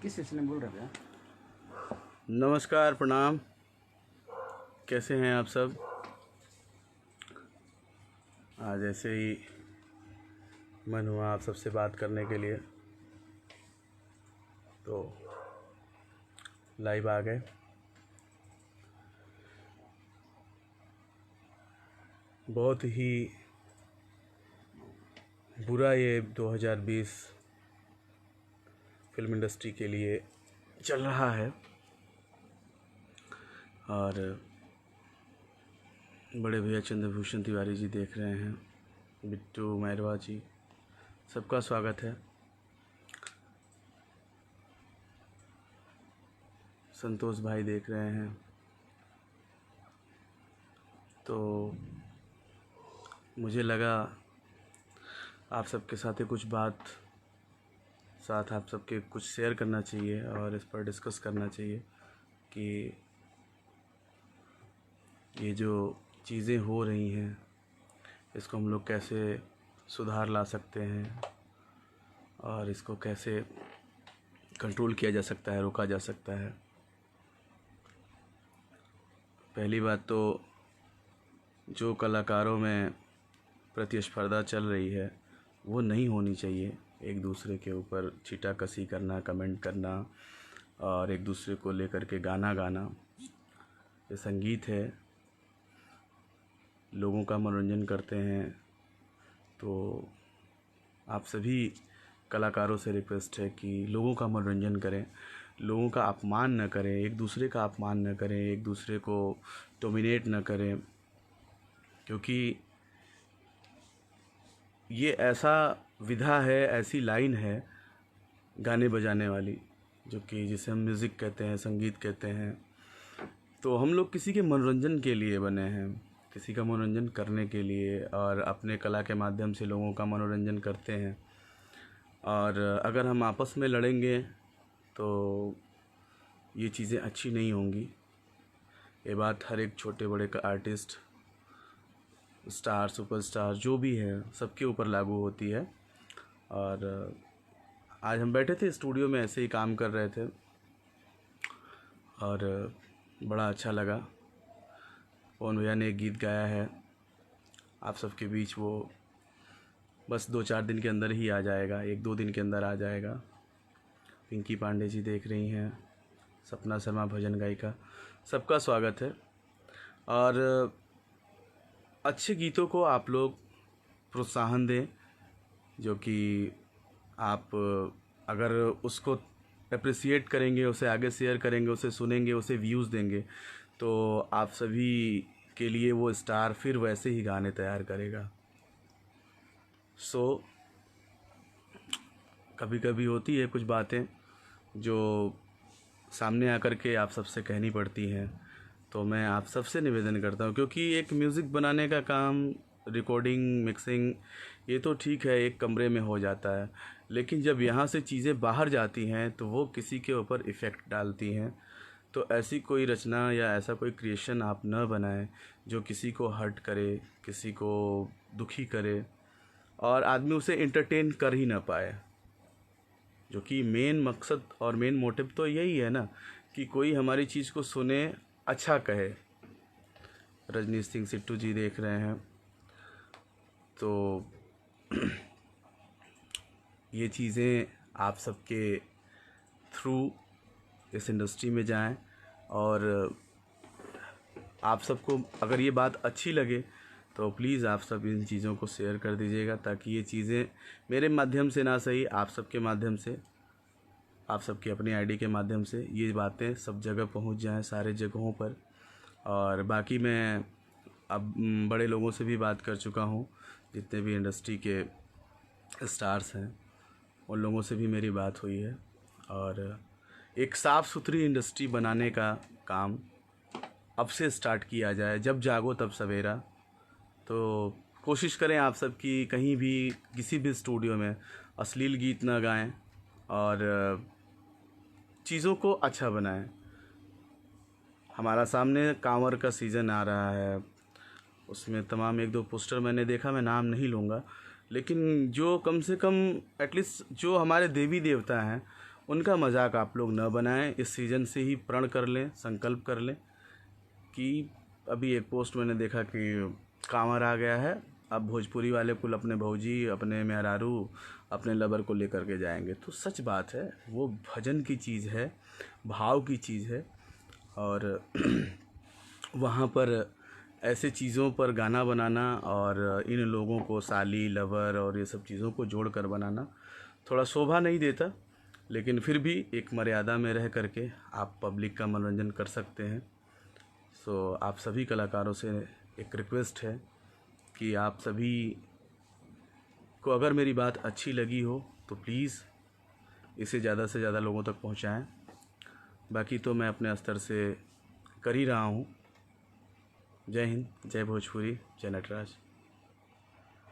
किस सिलसिले में बोल रहे भैया? नमस्कार, प्रणाम। कैसे हैं आप सब? आज ऐसे ही मन हुआ आप सबसे बात करने के लिए, तो लाइव आ गए। बहुत ही बुरा ये 2020 फिल्म इंडस्ट्री के लिए चल रहा है और बड़े भैया चंद्रभूषण तिवारी जी देख रहे हैं, बिट्टू मैरवा जी, सबका स्वागत है। संतोष भाई देख रहे हैं। तो मुझे लगा आप सबके साथ कुछ बात आप सबके कुछ शेयर करना चाहिए और इस पर डिस्कस करना चाहिए कि ये जो चीज़ें हो रही हैं इसको हम लोग कैसे सुधार ला सकते हैं और इसको कैसे कंट्रोल किया जा सकता है, रोका जा सकता है। पहली बात तो जो कलाकारों में प्रतिस्पर्धा चल रही है वो नहीं होनी चाहिए। एक दूसरे के ऊपर छीटाकशी करना, कमेंट करना और एक दूसरे को लेकर के गाना गाना, ये संगीत है, लोगों का मनोरंजन करते हैं। तो आप सभी कलाकारों से रिक्वेस्ट है कि लोगों का मनोरंजन करें, लोगों का अपमान न करें, एक दूसरे का अपमान न करें, एक दूसरे को डोमिनेट न करें, क्योंकि ये ऐसा विधा है, ऐसी लाइन है गाने बजाने वाली, जो कि जिसे हम म्यूज़िक कहते हैं, संगीत कहते हैं। तो हम लोग किसी के मनोरंजन के लिए बने हैं, किसी का मनोरंजन करने के लिए, और अपने कला के माध्यम से लोगों का मनोरंजन करते हैं। और अगर हम आपस में लड़ेंगे तो ये चीज़ें अच्छी नहीं होंगी। ये बात हर एक छोटे बड़े का आर्टिस्ट, स्टार, सुपरस्टार जो भी है, सबके ऊपर लागू होती है। और आज हम बैठे थे स्टूडियो में, ऐसे ही काम कर रहे थे और बड़ा अच्छा लगा। पवन भैया ने एक गीत गाया है आप सबके बीच, वो बस 2-4 दिन के अंदर ही आ जाएगा, 1-2 दिन के अंदर आ जाएगा। पिंकी पांडे जी देख रही हैं, सपना शर्मा भजन गायिका, सबका स्वागत है। और अच्छे गीतों को आप लोग प्रोत्साहन दें, जो कि आप अगर उसको अप्रिसिएट करेंगे, उसे आगे शेयर करेंगे, उसे सुनेंगे, उसे व्यूज़ देंगे, तो आप सभी के लिए वो स्टार फिर वैसे ही गाने तैयार करेगा। सो कभी कभी होती है कुछ बातें जो सामने आकर के आप सबसे कहनी पड़ती हैं। तो मैं आप सबसे निवेदन करता हूँ, क्योंकि एक म्यूज़िक बनाने का काम, रिकॉर्डिंग, मिक्सिंग, ये तो ठीक है, एक कमरे में हो जाता है, लेकिन जब यहाँ से चीज़ें बाहर जाती हैं तो वो किसी के ऊपर इफ़ेक्ट डालती हैं। तो ऐसी कोई रचना या ऐसा कोई क्रिएशन आप न बनाएं जो किसी को हर्ट करे, किसी को दुखी करे और आदमी उसे एंटरटेन कर ही ना पाए। जो कि मेन मकसद और मेन मोटिव तो यही है ना, कि कोई हमारी चीज़ को सुने, अच्छा कहे। रजनीश सिंह सिट्टू जी देख रहे हैं। तो ये चीज़ें आप सबके थ्रू इस इंडस्ट्री में जाएं, और आप सबको अगर ये बात अच्छी लगे तो प्लीज़ आप सब इन चीज़ों को शेयर कर दीजिएगा, ताकि ये चीज़ें मेरे माध्यम से ना सही, आप सबके माध्यम से, आप सबकी अपनी आईडी के माध्यम से ये बातें सब जगह पहुंच जाएं, सारे जगहों पर। और बाकी मैं अब बड़े लोगों से भी बात कर चुका हूं, जितने भी इंडस्ट्री के स्टार्स हैं उन लोगों से भी मेरी बात हुई है, और एक साफ़ सुथरी इंडस्ट्री बनाने का काम अब से स्टार्ट किया जाए। जब जागो तब सवेरा। तो कोशिश करें आप सब कि कहीं भी, किसी भी स्टूडियो में अश्लील गीत ना गाएं और चीज़ों को अच्छा बनाएं। हमारा सामने कांवर का सीज़न आ रहा है, उसमें तमाम 1-2 पोस्टर मैंने देखा, मैं नाम नहीं लूँगा, लेकिन जो कम से कम एटलीस्ट जो हमारे देवी देवता हैं उनका मजाक आप लोग न बनाएं। इस सीज़न से ही प्रण कर लें, संकल्प कर लें कि अभी एक पोस्ट मैंने देखा कि कांवर आ गया है, अब भोजपुरी वाले कुल अपने भौजी, अपने मेहरारू, अपने लवर को लेकर के जाएंगे। तो सच बात है, वो भजन की चीज़ है, भाव की चीज़ है। और वहाँ पर ऐसे चीज़ों पर गाना बनाना और इन लोगों को साली, लवर और ये सब चीज़ों को जोड़ कर बनाना थोड़ा शोभा नहीं देता, लेकिन फिर भी एक मर्यादा में रह करके आप पब्लिक का मनोरंजन कर सकते हैं। सो आप सभी कलाकारों से एक रिक्वेस्ट है कि आप सभी को अगर मेरी बात अच्छी लगी हो तो प्लीज़ इसे ज़्यादा से ज़्यादा लोगों तक पहुंचाएं। बाकी तो मैं अपने स्तर से कर ही रहा हूं। जय हिंद, जय भोजपुरी, जय नटराज।